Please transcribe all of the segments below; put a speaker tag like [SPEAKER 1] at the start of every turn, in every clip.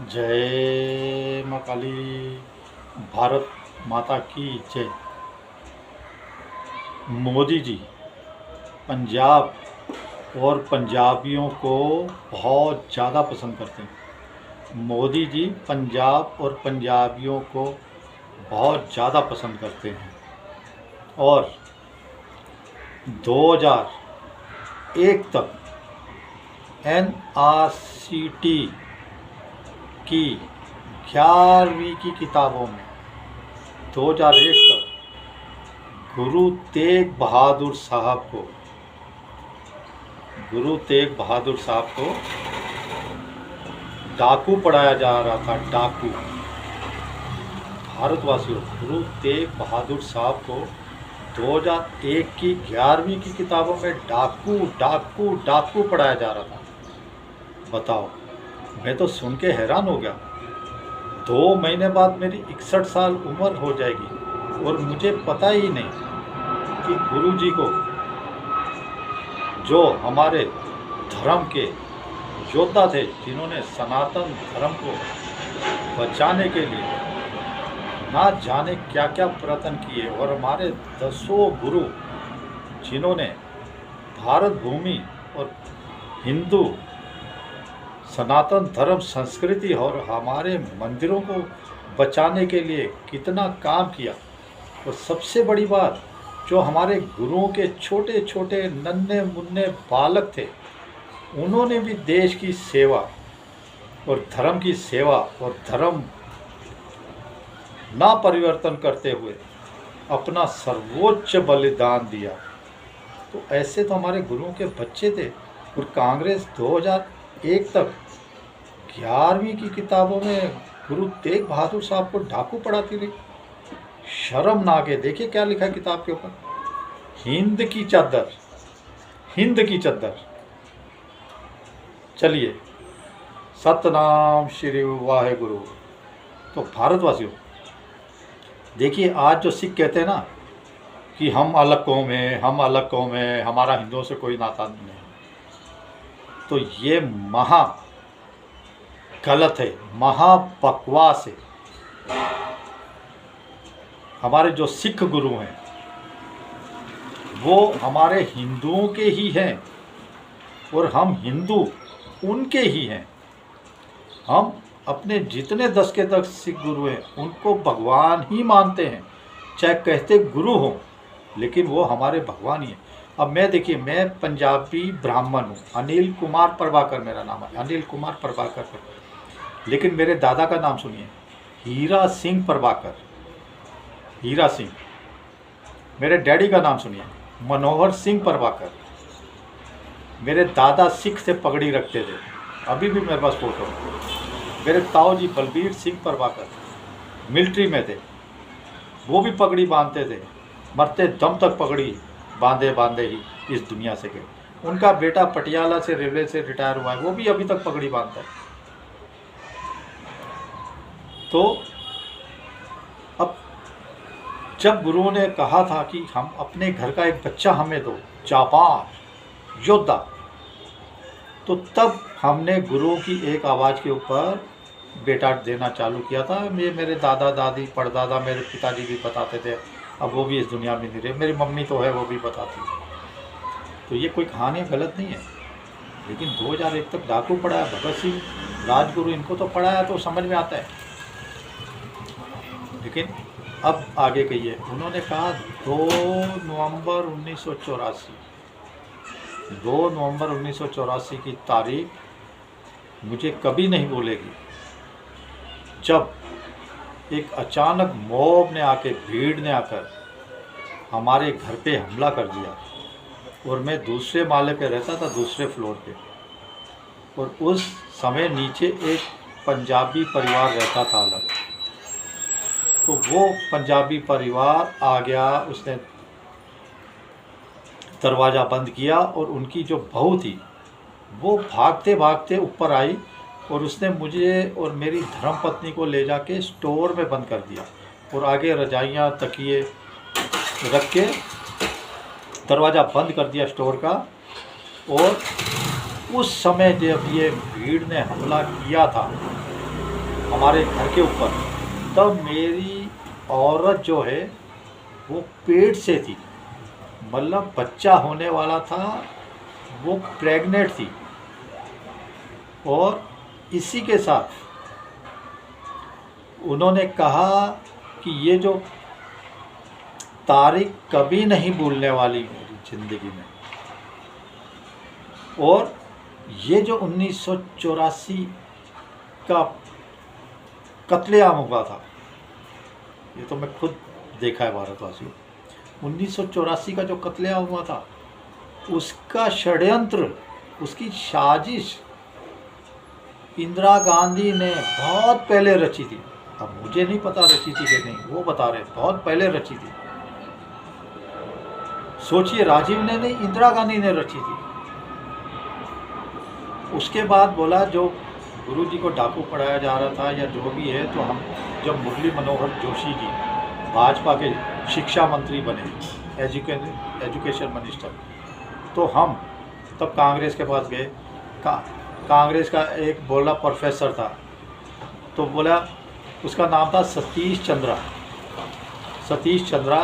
[SPEAKER 1] जय माँ काली। भारत माता की जय। मोदी जी पंजाब और पंजाबियों को बहुत ज़्यादा पसंद करते हैं। मोदी जी पंजाब और पंजाबियों को बहुत ज़्यादा पसंद करते हैं और 2001 तक NRCT की 11वीं की किताबों में 2001 तक गुरु तेग बहादुर साहब को डाकू पढ़ाया जा रहा था। डाकू भारतवासियों, गुरु तेग बहादुर साहब को 2001 की 11वीं की किताबों में डाकू डाकू डाकू पढ़ाया जा रहा था। बताओ, मैं तो सुन के हैरान हो गया। 2 महीने बाद मेरी 61 साल उम्र हो जाएगी और मुझे पता ही नहीं कि गुरुजी को, जो हमारे धर्म के योद्धा थे, जिन्होंने सनातन धर्म को बचाने के लिए ना जाने क्या क्या प्रयत्न किए, और हमारे 10 गुरु जिन्होंने भारत भूमि और हिंदू सनातन धर्म संस्कृति और हमारे मंदिरों को बचाने के लिए कितना काम किया। और सबसे बड़ी बात, जो हमारे गुरुओं के छोटे छोटे नन्हे मुन्ने बालक थे, उन्होंने भी देश की सेवा और धर्म की सेवा और धर्म ना परिवर्तन करते हुए अपना सर्वोच्च बलिदान दिया। तो ऐसे तो हमारे गुरुओं के बच्चे थे। और कांग्रेस 2001 तक 11वीं की किताबों में गुरु तेग बहादुर साहब को डाकू पढ़ाती रही। शर्म ना आगे। देखिए क्या लिखा है किताब के ऊपर, हिंद की चादर, हिंद की चादर। चलिए, सतनाम श्री वाहेगुरु। तो भारतवासियों, देखिए आज जो सिख कहते हैं ना कि हम अलग कौम है, हम अलग कौम है, हमारा हिंदुओं से कोई नाता नहीं है, तो ये महा गलत है, महा बकवास है। हमारे जो सिख गुरु हैं वो हमारे हिंदुओं के ही हैं और हम हिंदू उनके ही हैं। हम अपने जितने 10 के 10 सिख गुरु हैं उनको भगवान ही मानते हैं, चाहे कहते गुरु हो, लेकिन वो हमारे भगवान ही हैं। अब मैं, देखिए, मैं पंजाबी ब्राह्मण हूँ, अनिल कुमार प्रभाकर मेरा नाम है, अनिल कुमार प्रभाकर। लेकिन मेरे दादा का नाम सुनिए, हीरा सिंह प्रभाकर, हीरा सिंह। मेरे डैडी का नाम सुनिए, मनोहर सिंह प्रभाकर। मेरे दादा सिख से पगड़ी रखते थे, अभी भी मेरे पास फोटो है। मेरे ताऊ जी बलबीर सिंह प्रभाकर मिलिट्री में थे, वो भी पगड़ी बांधते थे, मरते दम तक पगड़ी बांधे बांधे ही इस दुनिया से गए। उनका बेटा पटियाला से रेलवे से रिटायर हुआ है, वो भी अभी तक पगड़ी बांधता है। तो अब जब गुरुओं ने कहा था कि हम अपने घर का एक बच्चा हमें दो, जाबाज योद्धा, तो तब हमने गुरुओं की एक आवाज़ के ऊपर बेटा देना चालू किया था। ये मेरे दादा दादी परदादा मेरे पिताजी भी बताते थे, अब वो भी इस दुनिया में नहीं रहे, मेरी मम्मी तो है, वो भी बताती है। तो ये कोई कहानी गलत नहीं है। लेकिन 2001 तक डाकू पढ़ाया, भगत सिंह राजगुरु, इनको तो पढ़ाया तो समझ में आता है। लेकिन अब आगे कहिए, उन्होंने कहा 2 नवंबर 1984, 2 नवंबर 1984 की तारीख मुझे कभी नहीं भूलेगी, जब एक अचानक मॉब ने आके, भीड़ ने आकर हमारे घर पे हमला कर दिया। और मैं दूसरे माले पे रहता था, दूसरे फ्लोर पे, और उस समय नीचे एक पंजाबी परिवार रहता था अलग। तो वो पंजाबी परिवार आ गया, उसने दरवाज़ा बंद किया और उनकी जो बहू थी वो भागते भागते ऊपर आई और उसने मुझे और मेरी धर्मपत्नी को ले जाके स्टोर में बंद कर दिया और आगे रजाइयाँ तकिए रख के दरवाज़ा बंद कर दिया स्टोर का। और उस समय जब ये भीड़ ने हमला किया था हमारे घर के ऊपर, तब मेरी औरत जो है वो पेट से थी, मतलब बच्चा होने वाला था, वो प्रेग्नेंट थी। और इसी के साथ उन्होंने कहा कि ये जो तारीख कभी नहीं भूलने वाली मेरी ज़िंदगी में। और ये जो 1984 का कत्लेआम हुआ था, ये तो मैं खुद देखा है भारतवासियों। 1984 का जो कत्लेआम हुआ था, उसका षड्यंत्र, उसकी साजिश इंदिरा गांधी ने बहुत पहले रची थी। अब मुझे नहीं पता रची थी कि नहीं, वो बता रहे बहुत पहले रची थी। सोचिए, राजीव ने नहीं, इंदिरा गांधी ने रची थी। उसके बाद बोला जो गुरुजी को डाकू पढ़ाया जा रहा था या जो भी है, तो हम जब मुरली मनोहर जोशी जी भाजपा के शिक्षा मंत्री बने, एजुकेशन मिनिस्टर, तो हम तब कांग्रेस के पास गए। कांग्रेस का एक बोला प्रोफेसर था, तो बोला उसका नाम था सतीश चंद्रा,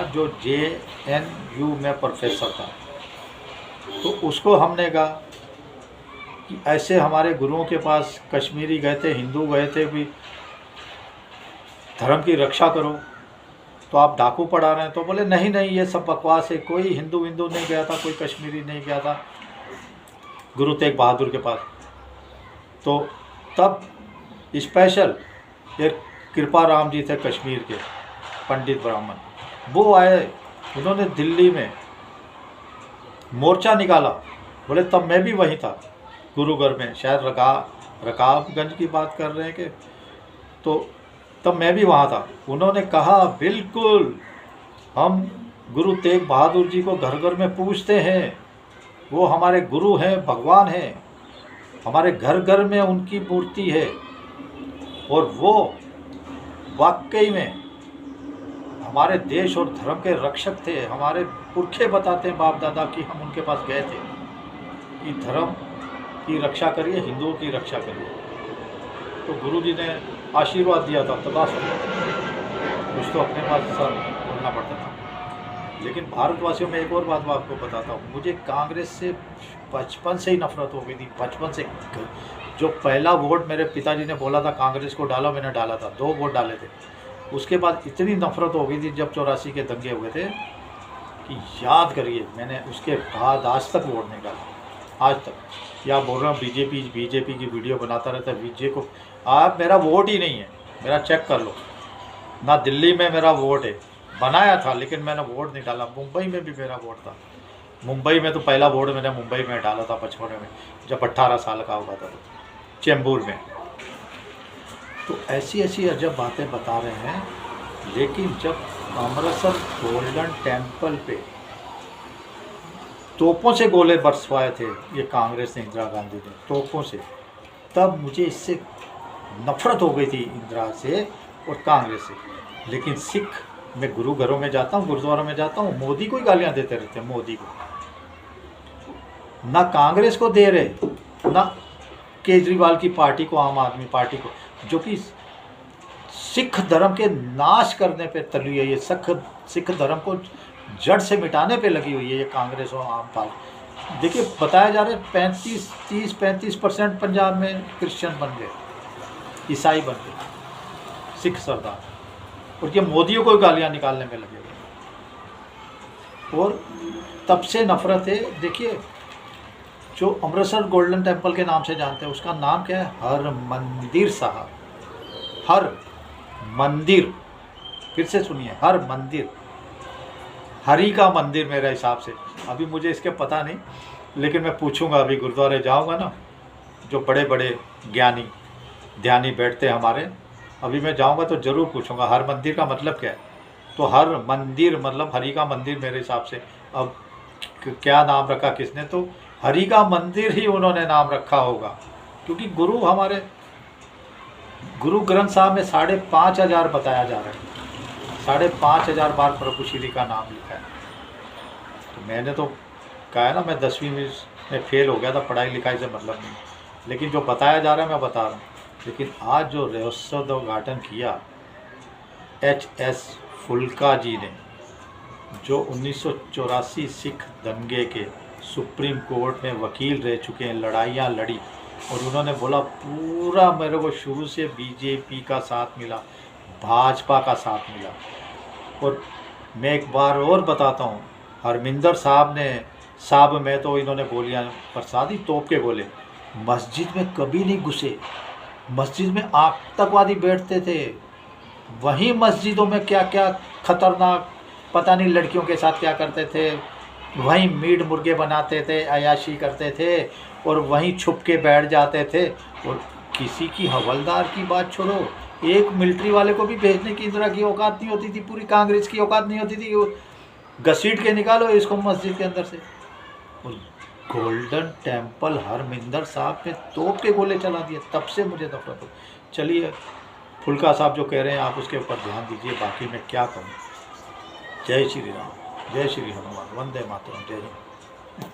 [SPEAKER 1] जो JNU में प्रोफेसर था। तो उसको हमने कहा कि ऐसे हमारे गुरुओं के पास कश्मीरी गए थे, हिंदू गए थे, भी धर्म की रक्षा करो, तो आप डाकू पढ़ा रहे हैं। तो बोले नहीं नहीं, ये सब बकवास है, कोई हिंदू नहीं गया था, कोई कश्मीरी नहीं गया था गुरु तेग बहादुर के पास। तो तब स्पेशल एक कृपाराम जी थे कश्मीर के पंडित ब्राह्मण, वो आए, उन्होंने दिल्ली में मोर्चा निकाला। बोले तब मैं भी वहीं था गुरुघर में, शायद रकाबगंज की बात कर रहे हैं कि, तो तब मैं भी वहाँ था। उन्होंने कहा बिल्कुल हम गुरु तेग बहादुर जी को घर घर में पूजते हैं, वो हमारे गुरु हैं, भगवान हैं, हमारे घर घर में उनकी मूर्ति है, और वो वाकई में हमारे देश और धर्म के रक्षक थे। हमारे पुरखे बताते हैं, बाप दादा, कि हम उनके पास गए थे कि धर्म की रक्षा करिए, हिंदुओं की रक्षा करिए। तो गुरु जी ने आशीर्वाद दिया था, तदास्तु, कुछ तो अपने पास बोलना पड़ता था। लेकिन भारतवासियों में एक और बात मैं आपको बताता हूँ, मुझे कांग्रेस से बचपन से ही नफरत हो गई थी। बचपन से जो पहला वोट मेरे पिताजी ने बोला था कांग्रेस को डालो, मैंने डाला था, 2 वोट डाले थे। उसके बाद इतनी नफरत हो गई थी जब 84 के दंगे हुए थे कि याद करिए, मैंने उसके बाद आज तक वोट नहीं डाला, आज तक। या बोल रहा हूँ बीजेपी की वीडियो बनाता रहता है, बीजेपी को आप, मेरा वोट ही नहीं है, मेरा चेक कर लो ना, दिल्ली में मेरा वोट है, बनाया था लेकिन मैंने वोट नहीं डाला। मुंबई में भी मेरा वोट था, मुंबई में तो पहला वोट मैंने मुंबई में डाला था 55 में, जब 18 साल का हुआ था, तो चेंबूर में। तो ऐसी ऐसी अजब बातें बता रहे हैं। लेकिन जब अमृतसर गोल्डन टेम्पल पे तोपों से गोले बरसवाए थे ये कांग्रेस ने, इंदिरा गांधी ने, तोपों से, तब मुझे इससे नफरत हो गई थी, इंदिरा से और कांग्रेस से। लेकिन सिख, मैं गुरु घरों में जाता हूँ, गुरुद्वारों में जाता हूँ, मोदी को ही गालियाँ देते रहते हैं, मोदी को, ना कांग्रेस को दे रहे, ना केजरीवाल की पार्टी को, आम आदमी पार्टी को, जो कि सिख धर्म के नाश करने पे तली है। ये सिख धर्म को जड़ से मिटाने पे लगी हुई है ये कांग्रेस और आम पार्टी। देखिए, बताया जा रहा है 35% पंजाब में क्रिश्चियन बन गए, ईसाई बन गए, सिख सरदार, और ये मोदियों को गालियाँ निकालने में लगे हुए। और तब से नफरत है। देखिए, जो अमृतसर गोल्डन टेम्पल के नाम से जानते हैं, उसका नाम क्या है? हरमंदिर साहब, हर मंदिर, फिर से सुनिए, हर मंदिर, हरि का मंदिर मेरे हिसाब से। अभी मुझे इसके पता नहीं, लेकिन मैं पूछूंगा, अभी गुरुद्वारे जाऊंगा ना, जो बड़े बड़े ज्ञानी ध्यानी बैठते हैं हमारे, अभी मैं जाऊंगा तो ज़रूर पूछूंगा हर मंदिर का मतलब क्या है। तो हर मंदिर मतलब हरि का मंदिर मेरे हिसाब से। अब क्या नाम रखा किसने, तो हरि का मंदिर ही उन्होंने नाम रखा होगा, क्योंकि गुरु हमारे गुरु ग्रंथ साहब में 5,500 बताया जा रहा है, 5,500 बार प्रभु श्री का नाम लिखा है। तो मैंने तो कहा है ना, मैं 10वीं में फेल हो गया था, पढ़ाई लिखाई से मतलब नहीं, लेकिन जो बताया जा रहा है मैं बता रहा हूँ। लेकिन आज जो रहोत्सव उद्घाटन किया HS फुल्का जी ने, जो 1984 सिख दंगे के सुप्रीम कोर्ट में वकील रह चुके हैं, लड़ाइयाँ लड़ी, और उन्होंने बोला पूरा मेरे को शुरू से BJP का साथ मिला, भाजपा का साथ मिला। और मैं एक बार और बताता हूँ, हरमिंदर साहब में तो इन्होंने गोलियाँ प्रसादी, तोप के गोले, मस्जिद में कभी नहीं घुसे। मस्जिद में आतंकवादी बैठते थे, वहीं मस्जिदों में क्या क्या खतरनाक पता नहीं लड़कियों के साथ क्या करते थे, वहीं मीट मुर्गे बनाते थे, अयाशी करते थे, और वहीं छुप के बैठ जाते थे। और किसी की हवलदार की बात छोड़ो, एक मिलिट्री वाले को भी भेजने की इंदिरा की औकात नहीं होती थी, पूरी कांग्रेस की औकात नहीं होती थी, घसीट के निकालो इसको मस्जिद के अंदर से। और गोल्डन टेम्पल हरमिंदर साहब ने तोप के गोले चला दिए, तब से मुझे नफरत हो। चलिए, फुल्का साहब जो कह रहे हैं आप उसके ऊपर ध्यान दीजिए, बाकी मैं क्या कहूँ। जय श्री राम, जय श्री हनुमान, वंदे मातरम, जय हिंद।